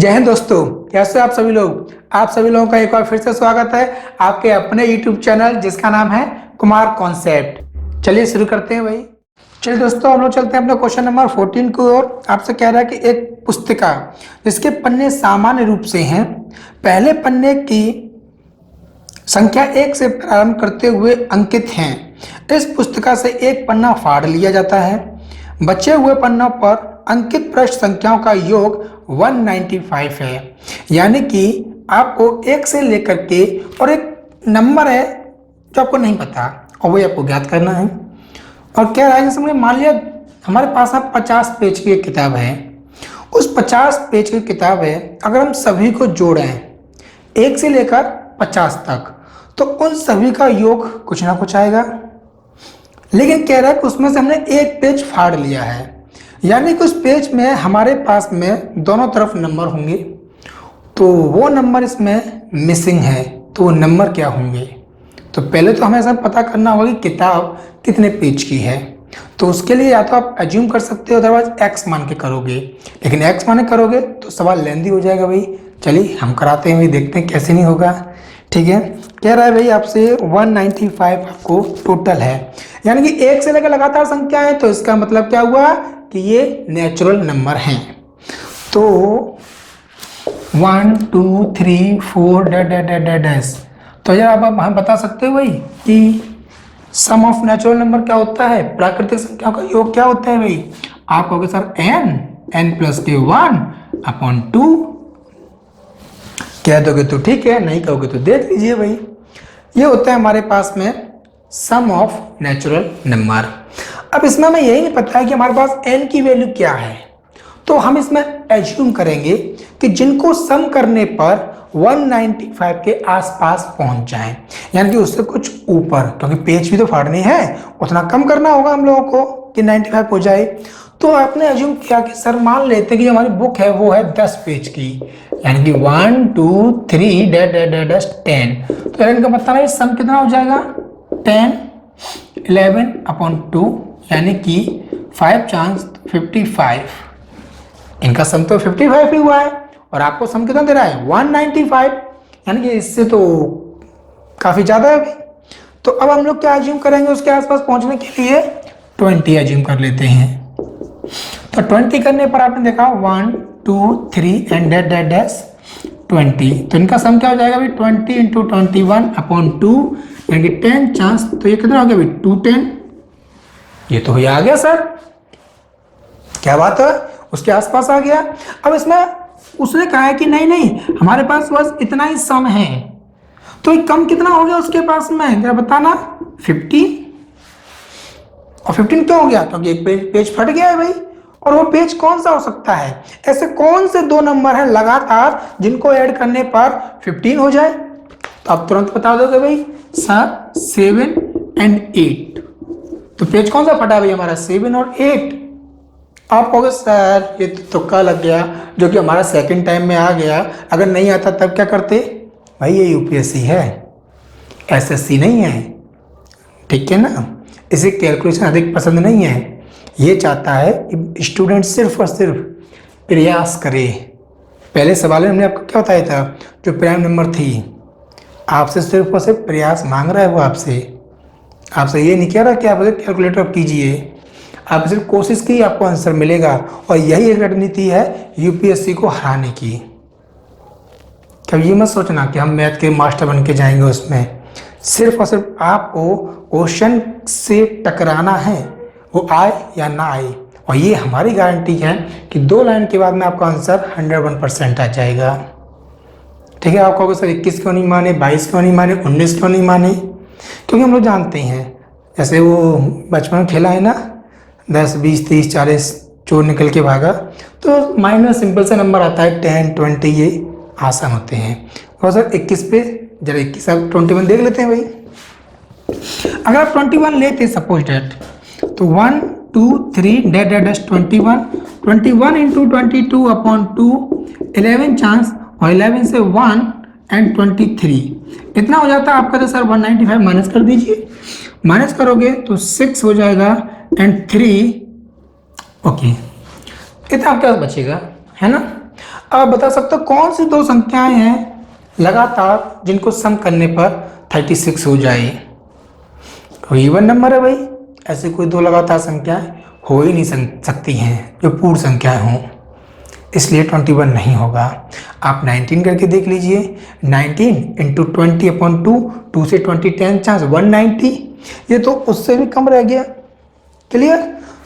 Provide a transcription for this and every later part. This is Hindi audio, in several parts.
जय हिंद दोस्तों, कैसे आप सभी लोग। आप सभी लोगों का एक बार फिर से स्वागत है आपके अपने YouTube चैनल जिसका नाम है कुमार कॉन्सेप्ट। चलिए शुरू करते हैं भाई। चलिए दोस्तों, हम लोग चलते हैं अपने क्वेश्चन नंबर 14 की ओर। आपसे कह रहा है कि एक पुस्तिका जिसके पन्ने सामान्य रूप से हैं, पहले पन्ने की संख्या 1 से प्रारंभ करते हुए अंकित हैं। इस पुस्तिका से एक पन्ना फाड़ लिया जाता है। बचे हुए पन्नों पर अंकित पृष्ठ संख्याओं का योग 195 है। यानी कि आपको 1 से लेकर के और एक नंबर है जो आपको नहीं पता और वही आपको ज्ञात करना है। और क्या रहा है, जैसे मान लिया हमारे पास 50 पेज की एक किताब है। उस 50 पेज की किताब है, अगर हम सभी को जोड़ें 1 से लेकर 50 तक, तो उन सभी का योग कुछ ना कुछ आएगा। लेकिन कह रहा है कि उसमें से हमने एक पेज फाड़ लिया है, यानी कि उस पेज में हमारे पास में दोनों तरफ नंबर होंगे, तो वो नंबर इसमें मिसिंग है। तो वो नंबर क्या होंगे? तो पहले तो हमें ऐसा पता करना होगा कि किताब कितने पेज की है। तो उसके लिए या तो आप एज्यूम कर सकते हो, अदरवाइज एक्स मान के करोगे। लेकिन एक्स मान के करोगे तो सवाल लेंदी हो जाएगा भाई। चलिए हम कराते हैं भाई, देखते हैं कैसे नहीं होगा। ठीक है, कह रहा है भाई आपसे 195 आपको टोटल है, यानी कि 1 से लेकर लगातार संख्या है। तो इसका मतलब क्या हुआ कि ये नेचुरल नंबर हैं। तो 1 2 3 4 डैश। तो यार आप हम बता सकते हो भाई कि सम ऑफ नेचुरल नंबर क्या होता है, प्राकृतिक संख्याओं का योग क्या होता है भाई। आप कहोगे सर n प्लस के 1/2 कह दोगे तो ठीक है, नहीं कहोगे तो देख लीजिए भाई। ये होता है हमारे पास में सम ऑफ नेचुरल नंबर। अब इसमें हमें यही नहीं पता है कि हमारे पास n की वैल्यू क्या है, तो हम इसमें एज्यूम करेंगे कि जिनको सम करने पर 195 के आसपास पहुंच जाएं, यानी कि उससे कुछ ऊपर, क्योंकि पेज भी तो फाड़ने हैं, उतना कम करना होगा हम लोगों को कि 95 हो जाए। तो आपने एज्यूम किया कि सर मान लेते हैं कि हमारी बुक है वो है 10 पेज की, यानी कि 1 2 3 10। तो इनका मतलब है सम कितना हो जाएगा 10 11/2, यानी कि 5 चांस 55। इनका सम तो 55 ही हुआ है और आपको सम कितना दे रहा है 195, यानी कि इससे तो काफी ज्यादा है अभी। तो अब हम लोग क्या एज्यूम करेंगे उसके आसपास पहुंचने के लिए 20 एज्यूम कर लेते हैं। तो 20 करने पर आपने देखा 1 2 3 एंड डैश 20। तो इनका सम क्या हो जाएगा भाई 20 × 21/2, यानी कि 10 चांस। तो ये कितना हो गया भाई 210। ये तो आ गया सर, क्या बात है, उसके आसपास आ गया। अब इसमें उसने कहा है कि नहीं हमारे पास बस इतना ही सम है, तो कम कितना हो गया उसके पास में जरा बताना 15। और 15 क्यों हो गया? क्योंकि एक पेज फट गया है भाई। और वो पेज कौन सा हो सकता है? ऐसे कौन से दो नंबर हैं लगातार जिनको ऐड करने पर 15 हो जाए? तो आप तुरंत बता दोगे भाई सर 7 और 8। तो पेज कौन सा फटा भाई हमारा 7 और 8। आप कहोगे सर ये तो तुक्का लग गया, जो कि हमारा सेकंड टाइम में आ गया। अगर नहीं आता तब क्या करते भाई? ये यूपीएससी है, एसएससी नहीं है, ठीक है ना। इसे कैलकुलेशन अधिक पसंद नहीं है। ये चाहता है कि स्टूडेंट सिर्फ और सिर्फ प्रयास करे। पहले सवाल में हमने आपको क्या बताया था, जो प्राइम नंबर थी आपसे सिर्फ और सिर्फ प्रयास मांग रहा है। वो आपसे ये नहीं कह रहा कि आप कैलकुलेटर कीजिए, आप सिर्फ कोशिश की आपको आंसर मिलेगा। और यही एक रणनीति है यूपीएससी को हराने की। कभी ये मत सोचना कि हम मैथ के मास्टर बन के जाएंगे उसमें। सिर्फ और सिर्फ आपको क्वेश्चन से टकराना है, वो आए या ना आए। और ये हमारी गारंटी है कि 2 लाइन के बाद में आपका आंसर 101% आ जाएगा। ठीक है, आप कहोगे सर 21 क्यों नहीं माने, 22 क्यों नहीं माने, 19 क्यों नहीं माने? क्योंकि हम लोग जानते हैं, जैसे वो बचपन में खेला है ना 10 20 30 40 चोर निकल के भागा, तो माइंड में सिंपल सा नंबर आता है 10 20, ये आसान होते हैं। और सर 21 पे जरा 21 आप 21 देख लेते हैं भाई। अगर आप 21 लेते सपोज डेट, तो 1 2 3 डैश 21 × 22/2, 11 चांस, और 11 से 1 और 23 इतना हो जाता है आपका। तो सर 195 माइनस कर दीजिए, माइनस करोगे तो 6 हो जाएगा एंड 3। ओके, इतना आपके पास बचेगा, है ना। अब आप बता सकते हो कौन सी दो संख्याएं हैं लगातार जिनको सम करने पर 36 हो जाए। कोई इवन नंबर है भाई, ऐसी कोई दो लगातार संख्याएं हो ही नहीं सकती हैं जो पूर्ण संख्याएं हों, इसलिए 21 नहीं होगा। आप 19 करके देख लीजिए, 19 इंटू 20/2, 2 से 20 10 चांस 190, ये तो उससे भी कम रह गया। क्लियर?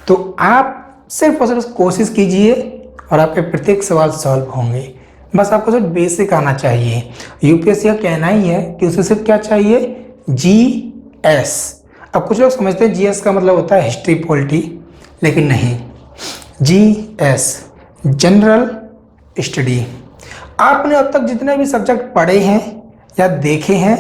तो आप सिर्फ और सिर्फ कोशिश कीजिए और आपके प्रत्येक सवाल सॉल्व होंगे। बस आपको सिर्फ बेसिक आना चाहिए। यूपीएससी का कहना ही है कि उसे सिर्फ क्या चाहिए, जीएस। अब कुछ लोग समझते हैं जीएस का मतलब होता है हिस्ट्री पॉलिटी, लेकिन नहीं, जीएस जनरल स्टडी। आपने अब तक जितने भी सब्जेक्ट पढ़े हैं या देखे हैं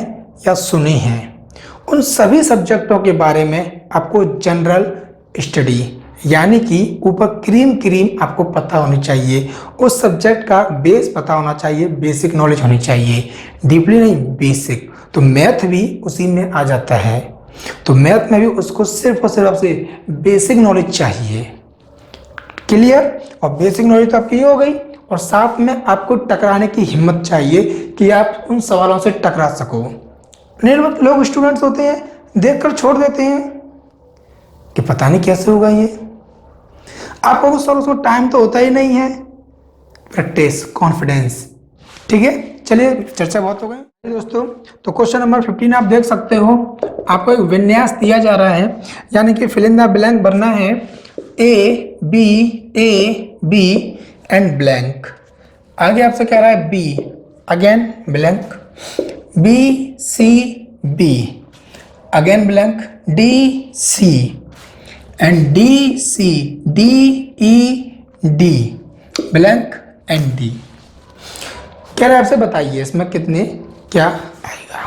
या सुने हैं, उन सभी सब्जेक्टों के बारे में आपको जनरल स्टडी यानी कि ऊपर क्रीम आपको पता होनी चाहिए। उस सब्जेक्ट का बेस पता होना चाहिए, बेसिक नॉलेज होनी चाहिए, डीपली नहीं, बेसिक। तो मैथ भी उसी में आ जाता है। तो मैथ में भी उसको सिर्फ और सिर्फ आपसे बेसिक नॉलेज चाहिए। क्लियर? और बेसिक नॉलेज तो आपकी हो गई, और साथ में आपको टकराने की हिम्मत चाहिए कि आप उन सवालों से टकरा सको। निर्मत लोग स्टूडेंट्स होते हैं, देखकर छोड़ देते हैं कि पता नहीं कैसे होगा ये। आपको उस सवाल उसमें टाइम तो होता ही नहीं है। Practice, confidence. ठीक है, चलिए चर्चा बहुत हो गई दोस्तों। तो क्वेश्चन नंबर 15 आप देख सकते हो, आपको एक विन्यास दिया जा रहा है, यानी कि फिल इन द ब्लैंक भरना है। A B and blank. आगे आपसे कह रहा है B, again blank, B C B, again blank, D C and D C, D E D, blank and D. कह रहा है आपसे बताइए इसमें कितने क्या आएगा।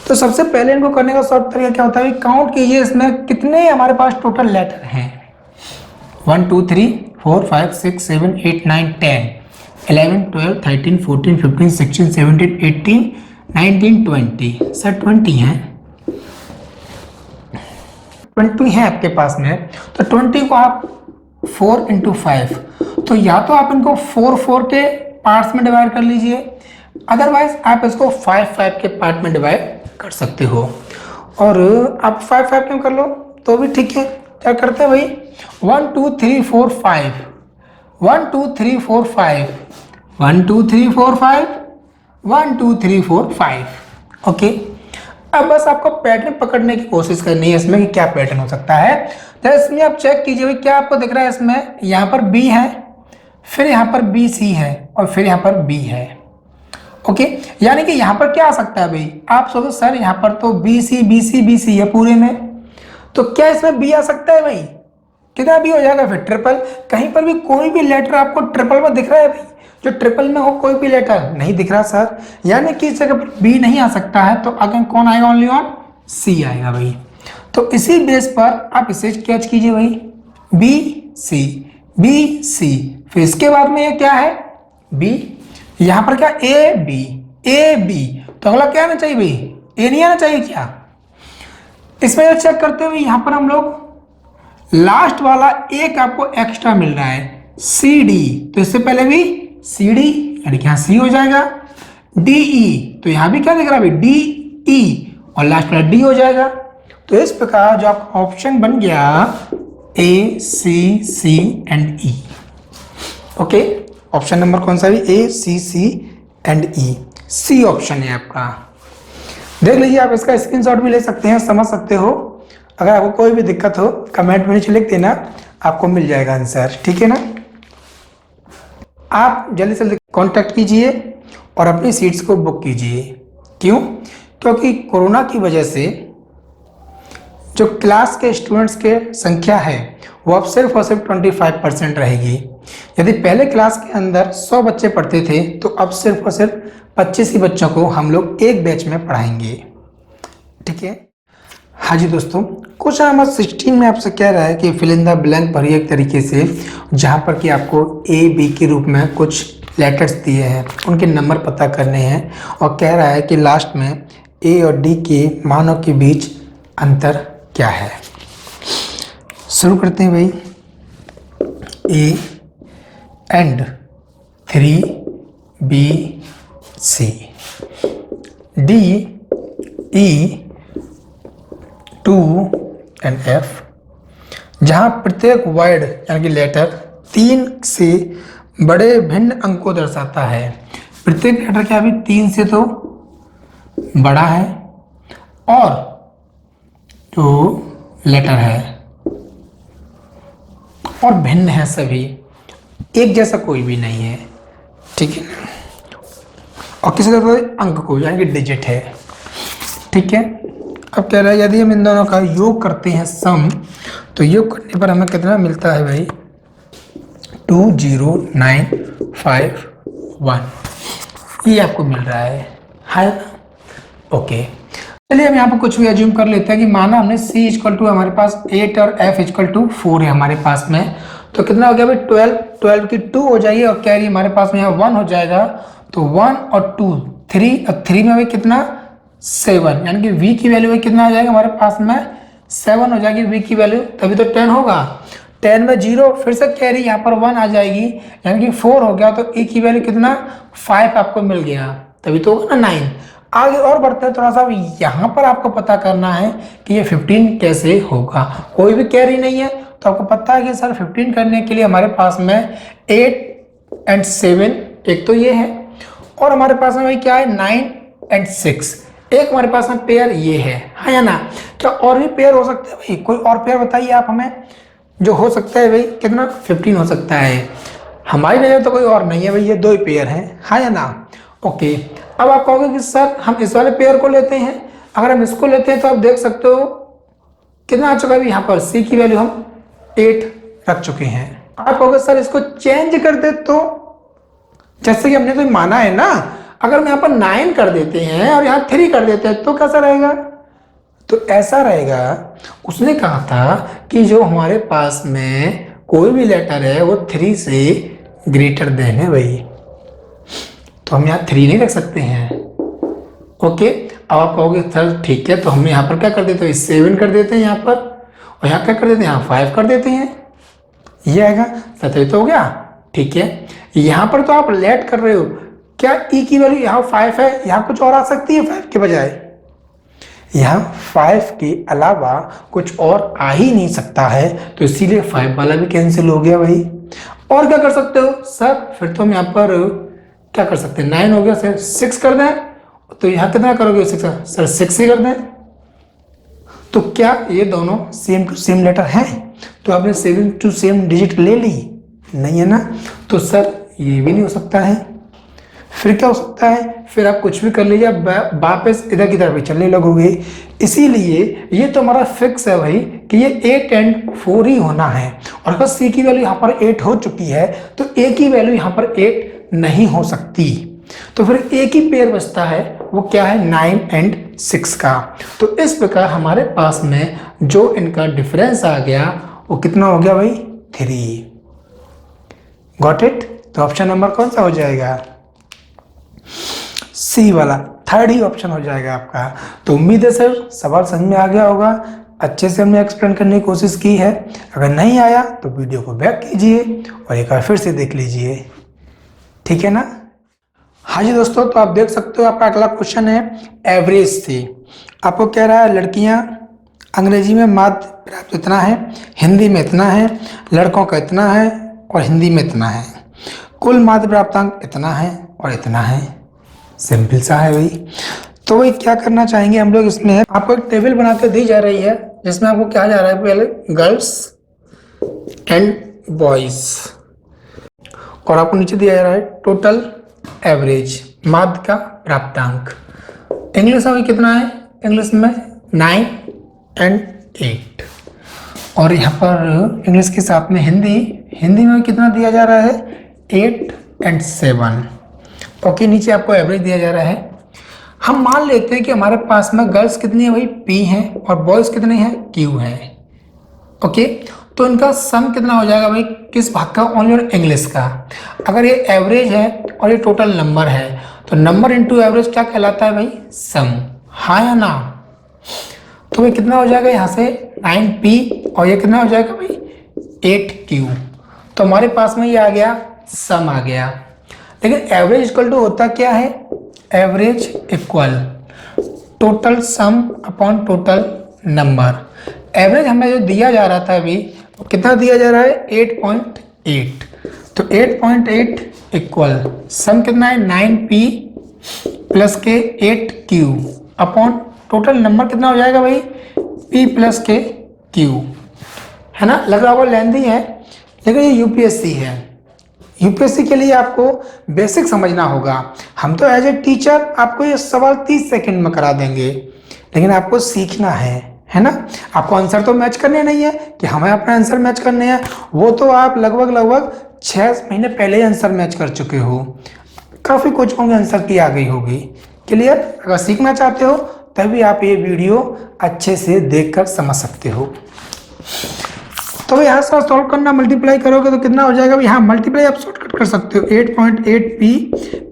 तो सबसे पहले इनको करने का शॉर्ट तरीका क्या होता है, काउंट कीजिए इसमें कितने हमारे पास टोटल लेटर हैं। 1 2 3 4 5 6 7 8 9 10 11 12 13 14 15 16 17 18 19 20। सर 20 हैं, 20 है आपके पास में। तो 20 को आप 4 × 5, तो या तो आप इनको 4 के पार्ट्स में डिवाइड कर लीजिए, अदरवाइज आप इसको 5 के पार्ट में डिवाइड कर सकते हो। और आप 5 क्यों कर लो तो भी ठीक है। क्या करते हैं भाई, 1 2 3 4 5, 1 2 3 4 5, 1 2 3 4 5, 1 2 3 4 5। ओके, अब बस आपको पैटर्न पकड़ने की कोशिश करनी है इसमें कि क्या पैटर्न हो सकता है। तो इसमें आप चेक कीजिए भाई, क्या आपको दिख रहा है इसमें, यहाँ पर बी है, फिर यहाँ पर बी सी है, और फिर यहाँ पर बी है। ओके, यानी कि यहाँ पर क्या आ सकता है भाई, आप सोचो सर यहाँ पर तो बी सी है पूरे में, तो क्या इसमें बी आ सकता है भाई, कितना बी हो जाएगा फिर ट्रिपल। कहीं पर भी कोई भी लेटर आपको ट्रिपल में दिख रहा है भाई, जो ट्रिपल में हो कोई भी लेटर नहीं दिख रहा सर, यानी कि इस जगह पर बी नहीं आ सकता है, तो अगेन कौन आएगा, ओनली ऑन सी आएगा भाई। तो इसी बेस पर आप इसे कैच कीजिए भाई, बी सी, फिर इसके बाद में ये क्या है बी, यहाँ पर क्या ए बी, तो अगला क्या आना चाहिए भाई, ए नहीं आना चाहिए क्या। इसमें चेक करते हुए यहाँ पर हम लोग लास्ट वाला एक आपको एक्स्ट्रा मिल रहा है सी डी, तो इससे पहले भी सी डी, यानी कि यहाँ सी हो जाएगा। डी ई, तो यहाँ भी क्या दिख रहा है भाई, डी ई, और लास्ट वाला डी हो जाएगा। तो इस प्रकार जो आपका ऑप्शन बन गया A C and E. Okay, option number कौन सा भी, ए C and E, C option है आपका। देख लीजिए, आप इसका स्क्रीनशॉट भी ले सकते हैं, समझ सकते हो। अगर आपको कोई भी दिक्कत हो कमेंट में नीचे लिख देना, आपको मिल जाएगा आंसर, ठीक है ना। आप जल्दी से जल्दी कांटेक्ट कीजिए और अपनी सीट्स को बुक कीजिए। क्यों? क्योंकि कोरोना की वजह से जो क्लास के स्टूडेंट्स के संख्या है वो अब सिर्फ और सिर्फ 25% रहेगी। यदि पहले क्लास के अंदर 100 बच्चे पढ़ते थे, तो अब सिर्फ और सिर्फ 25 ही बच्चों को हम लोग एक बैच में पढ़ाएंगे, ठीक है। हाँ जी दोस्तों, क्वेश्चन नंबर 16 में आपसे कह रहा है कि फिल इन द ब्लैंक भरिए एक तरीके से, जहाँ पर कि आपको ए बी के रूप में कुछ लेटर्स दिए हैं, उनके नंबर पता करने हैं, और कह रहा है कि लास्ट में ए और डी के मानों के बीच अंतर क्या है। शुरू करते हैं भाई। A and 3BC, D, E, 2 and F, जहाँ प्रत्येक वर्ड यानी कि लेटर 3 से बड़े भिन्न अंक को दर्शाता है। प्रत्येक लेटर क्या भी 3 से तो बड़ा है और जो लेटर है और भिन्न है, सभी एक जैसा कोई भी नहीं है, ठीक है ना। और किसी तरह अंक को यानी कि डिजिट है, ठीक है। अब कह रहा है यदि हम इन दोनों का योग करते हैं सम, तो योग करने पर हमें कितना मिलता है भाई 20951, ये आपको मिल रहा है ना। ओके, चलिए हम यहाँ पर कुछ भी एज्यूम कर लेते हैं कि माना हमने C इक्वल टू हमारे पास 8 और F इक्वल टू 4 है हमारे पास में, तो कितना हो गया भाई 12 की 2 हो जाएगी और कैरी हमारे पास में यहाँ 1 हो जाएगा, तो 1 और 2 3 और 3 में भाई कितना 7, यानी कि V की वैल्यू कितना आ जाएगा हमारे पास में 7 हो जाएगी V की वैल्यू, तभी तो 10 होगा। 10 में 0 फिर से कैरी यहाँ पर 1 आ जाएगी, यानी कि 4 हो गया, तो E की वैल्यू कितना 5 आपको मिल गया, तभी तो होगा ना 9। आगे और बढ़ते हैं थोड़ा सा, यहाँ पर आपको पता करना है कि ये 15 कैसे होगा। कोई भी कैरी नहीं है तो आपको पता है कि सर 15 करने के लिए हमारे पास में 8 एंड 7 एक तो ये है, और हमारे पास में भाई क्या है 9 एंड 6, एक हमारे पास में पेयर ये है, हाँ या ना। क्या और भी पेयर हो सकते हैं भाई? कोई और पेयर बताइए आप हमें जो हो सकता है भाई, कितना 15 हो सकता है। हमारी नजर तो कोई और नहीं है भाई, ये 2 ही पेयर हैं, हाँ या ना। ओके, अब आप कहोगे कि सर हम इस वाले पेयर को लेते हैं, अगर हम इसको लेते हैं तो आप देख सकते हो कितना आ चुका है यहाँ पर C की वैल्यू हम 8 रख चुके हैं। आप कहोगे सर इसको चेंज कर दे, तो जैसे कि हमने तो माना है ना, अगर हम यहाँ पर 9 कर देते हैं और यहाँ 3 कर देते हैं तो कैसा रहेगा, तो ऐसा रहेगा। उसने कहा था कि जो हमारे पास में कोई भी लेटर है वो 3 से ग्रेटर देन है भाई, तो हम यहाँ 3 नहीं रख सकते हैं। ओके, अब आप कहोगे सर ठीक है, तो हम यहाँ पर क्या कर देते हैं 7 कर देते हैं यहाँ पर, और यहाँ क्या कर देते हैं यहाँ 5 कर देते हैं, ये आएगा 7 तो हो गया, ठीक है। यहाँ पर तो आप लेट कर रहे हो, क्या E की वैल्यू यहाँ 5 है, यहाँ कुछ और आ सकती है 5 के बजाय, यहाँ 5 के अलावा कुछ और आ ही नहीं सकता है, तो इसीलिए 5 वाला भी कैंसिल हो गया भाई। और क्या कर सकते हो सर, फिर तो हम यहाँ पर क्या कर सकते हैं 9 हो गया सर 6 कर दें, तो यहाँ कितना करोगे 6 सर 6 ही कर दें। तो क्या ये दोनों सेम टू सेम लेटर हैं, तो आपने सेम टू सेम डिजिट ले ली, नहीं है ना, तो सर ये भी नहीं हो सकता है। फिर क्या हो सकता है, फिर आप कुछ भी कर लीजिए, वापस इधर की तरफ चलने लगोगे। इसीलिए ये तो हमारा फिक्स है भाई कि ये 8 एंड 4 ही होना है, और अगर C की वैल्यू यहाँ पर 8 हो चुकी है तो A की वैल्यू यहाँ पर 8 नहीं हो सकती, तो फिर एक ही पेयर बचता है, वो क्या है 9 एंड 6 का। तो इस प्रकार हमारे पास में जो इनका डिफरेंस आ गया वो कितना हो गया भाई 3। Got it. तो ऑप्शन नंबर कौन सा हो जाएगा, C वाला, थर्ड ही ऑप्शन हो जाएगा आपका। तो उम्मीद है सर सवाल समझ में आ गया होगा, अच्छे से हमने एक्सप्लेन करने की कोशिश की है। अगर नहीं आया तो वीडियो को बैक कीजिए और एक बार फिर से देख लीजिए, ठीक है ना। हाँ जी दोस्तों, तो आप देख सकते हो आपका अगला क्वेश्चन है एवरेज से। आपको कह रहा है लड़कियां अंग्रेजी में माध्य प्राप्त इतना है, हिंदी में इतना है, लड़कों का इतना है और हिंदी में इतना है, कुल माध्य प्राप्तांक इतना है और इतना है। सिंपल सा है भाई। तो भाई क्या करना चाहेंगे हम लोग, इसमें आपको एक टेबल बना के दी जा रही है जिसमें आपको क्या जा रहा है, पहले गर्ल्स एंड बॉयज, और आपको नीचे दिया जा रहा है टोटल एवरेज माध्य का प्राप्तांक। इंग्लिश में कितना है, इंग्लिश में 9 एंड 8, और यहाँ पर इंग्लिश के साथ में हिंदी में कितना दिया जा रहा है 8 एंड 7। ओके, नीचे आपको एवरेज दिया जा रहा है। हम मान लेते हैं कि हमारे पास में गर्ल्स कितनी है भाई P हैं और बॉयज़ कितने हैं Q हैं। ओके, तो इनका सम कितना हो जाएगा भाई, किस भाग का, ओनली और इंग्लिश का। अगर ये एवरेज है और ये टोटल नंबर है तो नंबर इंटू एवरेज क्या कहलाता है भाई, सम, हाँ या ना। तो भाई कितना हो जाएगा यहाँ से 9P और ये कितना हो जाएगा भाई 8Q। तो हमारे पास में ये आ गया सम आ गया। लेकिन एवरेज इक्वल टू होता क्या है, average equal total sum upon total number. Average हमें जो दिया जा रहा था अभी, तो कितना दिया जा रहा है 8.8, तो 8.8 इक्वल सम कितना है 9p प्लस के 8q अपॉन टोटल नंबर कितना हो जाएगा भाई p प्लस के q, है ना। लग रहा होगा लेंथी है, लेकिन ये यूपीएससी है। यूपीएससी के लिए आपको बेसिक समझना होगा। हम तो एज ए टीचर आपको ये सवाल 30 सेकंड में करा देंगे, लेकिन आपको सीखना है ना। आपको आंसर तो मैच करने नहीं है कि हमें अपना आंसर मैच करने हैं, वो तो आप लगभग 6 महीने पहले ही आंसर मैच कर चुके हो, काफ़ी कुछ होंगे आंसर की आ गई होगी। क्लियर? अगर सीखना चाहते हो तभी आप ये वीडियो अच्छे से देखकर समझ सकते हो। तो यहाँ से सॉल्व करना, मल्टीप्लाई करोगे तो कितना हो जाएगा, यहाँ मल्टीप्लाई आप शॉर्टकट कर सकते हो। 8.8p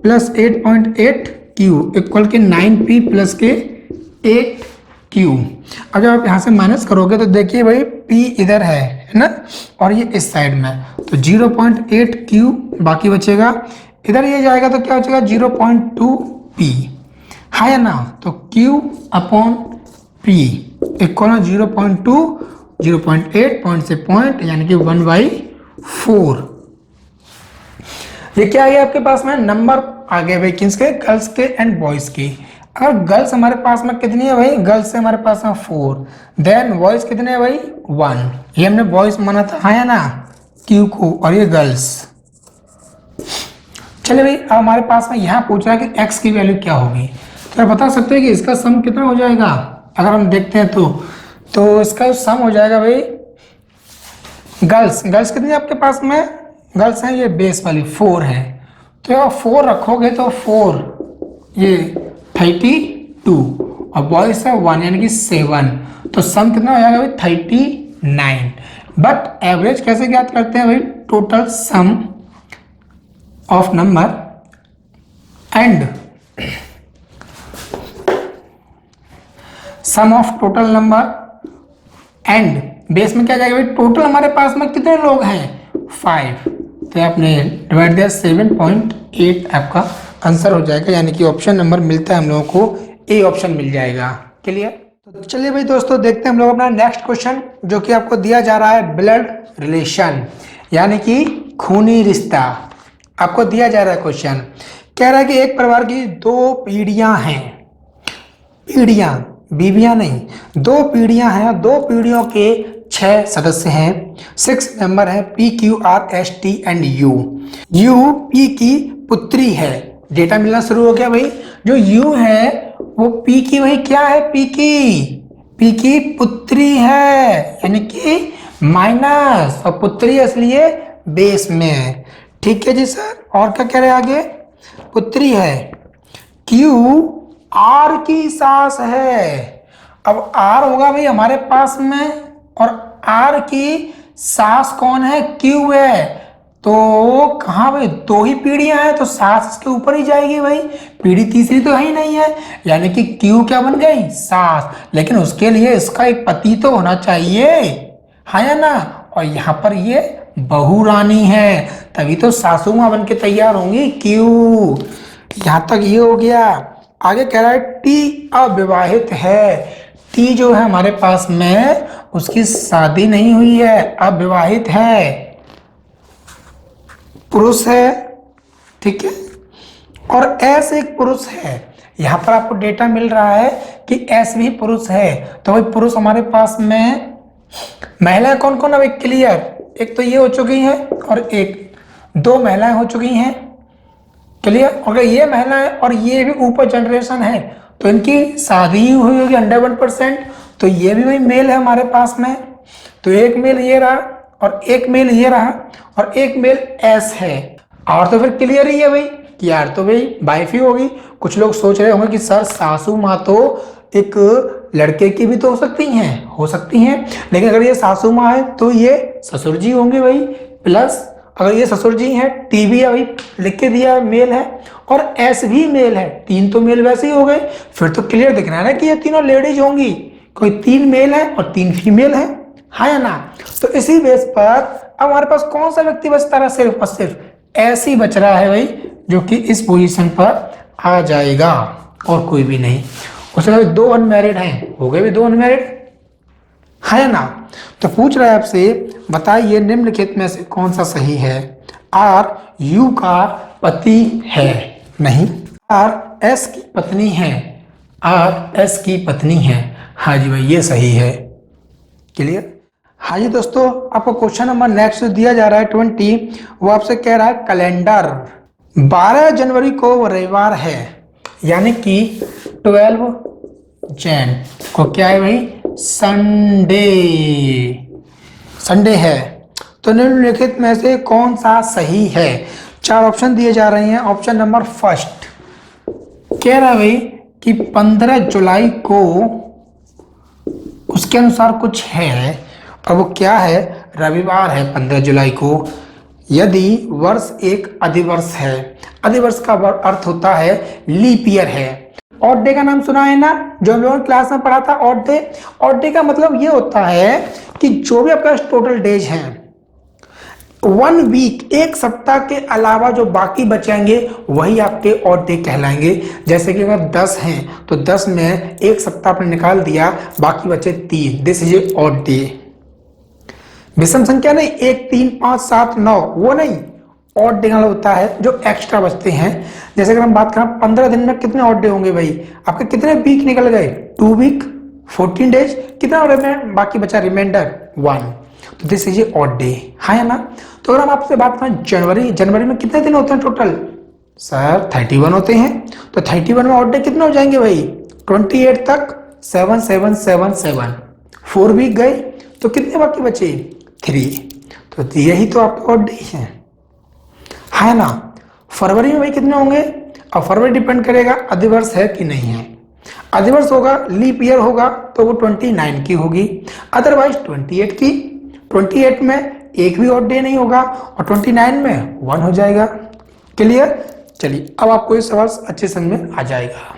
प्लस 8.8q इक्वल के 9p प्लस के 8q। अगर आप यहाँ से माइनस करोगे तो देखिए भाई p इधर है ना, और ये इस साइड में, तो 0.8q बाकी बचेगा, इधर ये जाएगा तो क्या बचेगा 0.2p, है ना। तो q upon p equal 0.2, 0.8 point से पॉइंट यानी कि 1/4। ये क्या आ गया आपके पास में, नंबर आ गए भाई किसके, गर्ल्स के एंड बॉयज की। अगर गर्ल्स हमारे पास में कितनी है भाई, गर्ल्स से हमारे पास में 4, देन बॉयज कितने हैं भाई 1, ये हमने बॉयज माना था, है ना, क्यू को, और ये गर्ल्स। चलिए भाई अब हमारे पास में यहाँ पूछ रहा है कि x की वैल्यू क्या होगी, तो आप बता सकते हैं कि इसका सम कितना हो जाएगा। अगर हम देखते हैं तो इसका सम हो जाएगा भाई, गर्ल्स कितनी है आपके पास में, गर्ल्स हैं ये बेस वाली 4 है, तो यहाँ 4 रखोगे तो 4 ये 32 और बॉयज है 1 यानी कि 7, तो सम कितना हो जाएगा भाई 39। बट एवरेज कैसे ज्ञात करते हैं भाई, total sum of number and sum of total number and base में क्या जाएगा भाई, टोटल हमारे पास में कितने लोग हैं 5, तो आपने डिवाइड दिया 7.8 आपका आंसर हो जाएगा, यानी कि ऑप्शन नंबर मिलता है हम लोगों को, ए ऑप्शन मिल जाएगा। क्लियर? तो चलिए भाई दोस्तों देखते हैं हम लोग अपना नेक्स्ट क्वेश्चन, जो कि आपको दिया जा रहा है ब्लड रिलेशन, यानी कि खूनी रिश्ता आपको दिया जा रहा है। क्वेश्चन कह रहा है कि एक परिवार की 2 पीढ़ियां हैं, पीढ़ियां बीबियां नहीं, 2 पीढ़ियां हैं, 2 पीढ़ियों के 6 सदस्य हैं, 6 मेंबर हैं, P Q R S T and U। U P की पुत्री है, डेटा मिलना शुरू हो गया भाई। जो U है वो P की भाई क्या है, P की पुत्री है, यानी कि माइनस, और पुत्री इसलिए बेस में है। ठीक है जी सर, और क्या कह रहे हैं आगे, पुत्री है, Q R की सास है। अब R होगा भाई हमारे पास में, और R की सास कौन है, Q है, तो कहाँ भाई 2 ही पीढ़ियां हैं, तो सास इसके ऊपर ही जाएगी भाई, पीढ़ी तीसरी तो है ही नहीं है, यानी कि Q क्या बन गई, सास। लेकिन उसके लिए इसका एक पति तो होना चाहिए, है ना, और यहाँ पर ये बहू रानी है, तभी तो सासू माँ बन के तैयार होंगी Q। यहाँ तक ये हो गया। आगे कह रहा है T अविवाहित है, T जो है हमारे पास में उसकी शादी नहीं हुई है, अविवाहित है, पुरुष है, ठीक है, और S एक पुरुष है। यहाँ पर आपको डेटा मिल रहा है कि S भी पुरुष है, तो भाई पुरुष हमारे पास में, महिलाएं कौन कौन है क्लियर, एक तो ये हो चुकी है और एक 2 महिलाएं हो चुकी हैं, क्लियर। अगर ये महिला है और ये भी ऊपर जनरेशन है तो इनकी शादी हुई होगी 101%, तो ये भी भाई मेल है हमारे पास में, तो एक मेल ये रहा और एक मेल ये रहा और एक मेल एस है। और तो फिर क्लियर ही है भाई कि यार तो भाई वाइफ ही होगी। कुछ लोग सोच रहे होंगे कि सर सासू माँ तो एक लड़के की भी तो हो सकती हैं, लेकिन अगर ये सासू माँ है तो ये ससुर जी होंगे भाई, प्लस अगर ये ससुर जी हैं टी भी है भाई, लिख के दिया मेल है, और एस भी मेल है, 3 तो मेल वैसे ही हो गए। फिर तो क्लियर दिख रहा है ना कि ये तीनों लेडीज होंगी, कोई 3 मेल है और 3 फीमेल है या ना। तो इसी बेस पर अब हमारे पास कौन सा व्यक्ति बचता रहा, सिर्फ और सिर्फ एस ही बच रहा है भाई, जो कि इस पोजीशन पर आ जाएगा और कोई भी नहीं। उसके बाद 2 अनमैरिड हैं, हो गए भी 2 अनमैरिड, है ना। तो पूछ रहा है आपसे, बताइए निम्नलिखित में से कौन सा सही है। आर यू का पति है, नहीं। आर एस की पत्नी है, आर एस की पत्नी है, हाँ जी भाई ये सही है। क्लियर। हाँ जी दोस्तों, आपको क्वेश्चन नंबर नेक्स्ट दिया जा रहा है 20। वो आपसे कह रहा है कैलेंडर 12 जनवरी को रविवार है, यानी कि 12 जैन को क्या है भाई, संडे, संडे है। तो निम्नलिखित में से कौन सा सही है। 4 ऑप्शन दिए जा रहे हैं। ऑप्शन नंबर फर्स्ट कह रहा है भाई कि 15 जुलाई को उसके अनुसार कुछ है, और वो क्या है, रविवार है 15 जुलाई को। यदि वर्ष एक अधिवर्ष है, अधिवर्ष का अर्थ होता है लीप ईयर है। ऑड डे का नाम सुना है ना, जो हम लोगों ने क्लास में पढ़ा था ऑड डे। ऑड डे का मतलब ये होता है कि जो भी आपका टोटल डेज हैं 1 वीक, एक सप्ताह के अलावा जो बाकी बचेंगे वही आपके ऑड डे कहलाएंगे। जैसे कि अगर 10 हैं तो 10 में एक सप्ताह आपने निकाल दिया, बाकी बचे 3, this is a odd day. विषम संख्या नहीं, 1 3 5 7 9 वो नहीं, ऑड डे होता है जो एक्स्ट्रा बचते हैं। जैसे अगर हम बात करें 15 दिन में कितने ऑड डे होंगे भाई, आपके कितने वीक निकल गए, 2 वीक 14 डेज, कितना बाकी बचा रिमाइंडर 1, तो this is a odd day, है ना। तो अगर हम आपसे बात करें जनवरी, जनवरी में कितने दिन होते हैं टोटल, सर 31 होते हैं। तो 31 में ऑड डे कितने हो जाएंगे भाई, 28 तक 7 7 7 7, 4 वीक गए, तो कितने बाकी बचे 3, तो यही तो आपके ऑड डे है ना। फरवरी में भाई कितने होंगे, अब फरवरी डिपेंड करेगा अधिवर्ष है कि नहीं है। अधिवर्ष होगा, लीप ईयर होगा तो वो 29 की होगी, अदरवाइज 28 की। 28 में एक भी ऑड डे नहीं होगा और 29 में 1 हो जाएगा। क्लियर। चलिए अब आपको ये सवाल अच्छे समझ में आ जाएगा।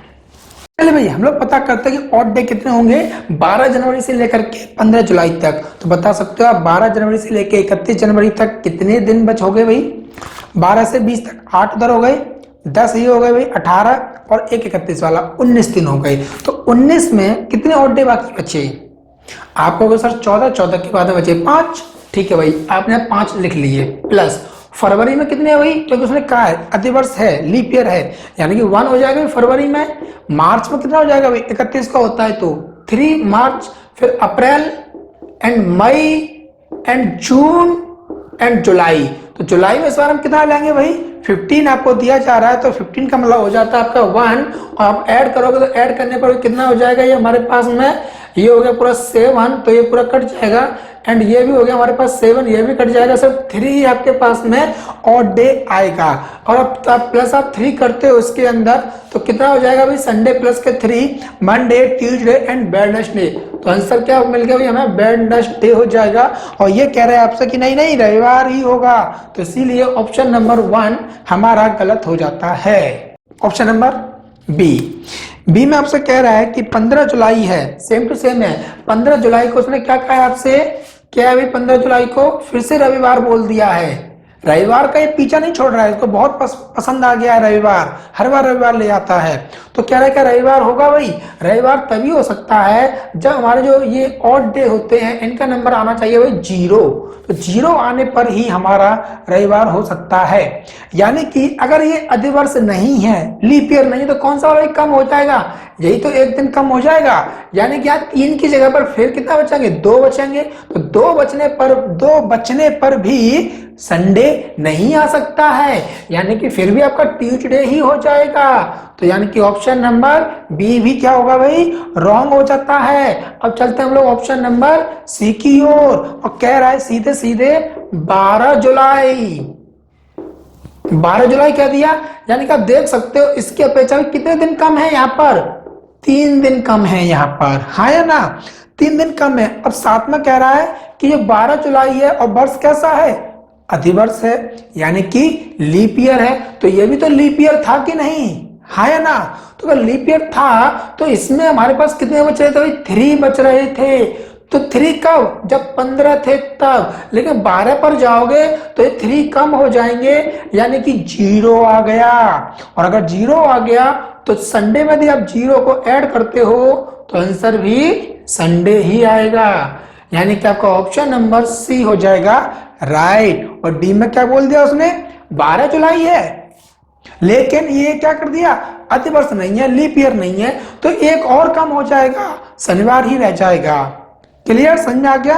चलिए भाई हम लोग पता करते हैं कि ऑड डे कितने होंगे 12 जनवरी से लेकर के 15 जुलाई तक। तो बता सकते हो आप 12 जनवरी से लेकर 31 जनवरी तक कितने दिन बच हो गए भाई, 12 से 20 तक 8 उधर हो गए, 10 ये हो गए भाई 18, और 1 31 वाला 19 दिन हो गए। तो 19 में कितने ऑड डे बाकी बचे, आपको सर 14, 14 के बाद बचे 5, ठीक है भाई आपने 5 लिख लिए। प्लस फरवरी में कितने है भाई, क्योंकि उसने कहा है अधिवर्ष है, लीप ईयर है, यानी कि 1 हो जाएगा फरवरी में। मार्च में कितना हो जाएगा भाई, 31 का होता है तो 3 मार्च, फिर April and May and June and July. तो जुलाई में इस बार हम कितना लेंगे भाई, 15 आपको दिया जा रहा है, तो 15 का मतलब हो जाता है आपका 1, और आप ऐड करोगे तो ऐड करने पर कितना हो जाएगा, ये हमारे पास में ये हो गया पूरा 7, तो ये पूरा कट जाएगा, एंड ये भी हो गया हमारे पास 7, ये भी कट जाएगा, सिर्फ 3 आपके पास में ऑड डे आएगा। और अब प्लस आप 3 करते हो उसके अंदर, तो कितना हो जाएगा भाई, संडे प्लस के 3, मंडे ट्यूसडे एंड वेडनेसडे। तो आंसर क्या मिल गया भाई हमें, वेडनेसडे हो जाएगा। और ये कह रहे हैं आपसे कि नहीं नहीं रविवार ही होगा, तो इसीलिए ऑप्शन नंबर 1 हमारा गलत हो जाता है। ऑप्शन नंबर बी में आपसे कह रहा है कि 15 जुलाई है, सेम टू सेम है। 15 जुलाई को उसने क्या कहा है आपसे, क्या है भाई 15 जुलाई को फिर से रविवार बोल दिया है। रविवार का ये पीछा नहीं छोड़ रहा है, इसको बहुत पसंद आ गया है रविवार, हर बार रविवार ले आता है। तो कह रहा है क्या रविवार होगा भाई, रविवार तभी हो सकता है जब हमारे जो ये ऑड डे होते हैं इनका नंबर आना चाहिए भाई 0, तो 0 आने पर ही हमारा रविवार हो सकता है। यानी कि अगर ये अधिवर्ष नहीं है, लीप ईयर नहीं, तो कौन सा भाई कम हो जाएगा, यही तो एक दिन कम हो जाएगा। यानी कि 3 की जगह पर फिर कितना बचेंगे, 2 बचेंगे। तो 2 बचने पर भी संडे नहीं आ सकता है, यानी कि फिर भी आपका ट्यूसडे ही हो जाएगा। तो यानी कि ऑप्शन नंबर बी भी क्या होगा भाई, रॉन्ग हो जाता है। अब चलते हैं हम लोग ऑप्शन नंबर सी की ओर, और कह रहा है सीधे सीधे 12 जुलाई। 12 जुलाई कह दिया, यानी कि आप देख सकते हो इसकी अपेक्षा में कितने दिन कम है, यहाँ पर 3 दिन कम है यहाँ पर, हाँ या ना, 3 दिन कम है। अब साथ में कह रहा है कि ये 12 जुलाई है और वर्ष कैसा है, अधिवर्ष है, यानी कि लीप ईयर है। तो ये भी तो लीप ईयर था कि नहीं, हाँ या ना। तो अगर लीप ईयर था तो इसमें हमारे पास कितने बच रहे थे भाई, 3 बच रहे थे। तो 3 कब? जब 15 थे तब। लेकिन 12 पर जाओगे तो ये 3 कम हो जाएंगे, यानी कि 0 आ गया। और अगर 0 आ गया तो संडे में यदि आप 0 को ऐड करते हो तो आंसर भी संडे ही आएगा, यानी कि आपका ऑप्शन नंबर सी हो जाएगा राइट। और डी में क्या बोल दिया उसने? 12 जुलाई है, लेकिन ये क्या कर दिया? अतिवर्ष नहीं है, लीप ईयर नहीं है, तो एक और कम हो जाएगा, शनिवार ही रह जाएगा। क्लियर? समझ में आ गया?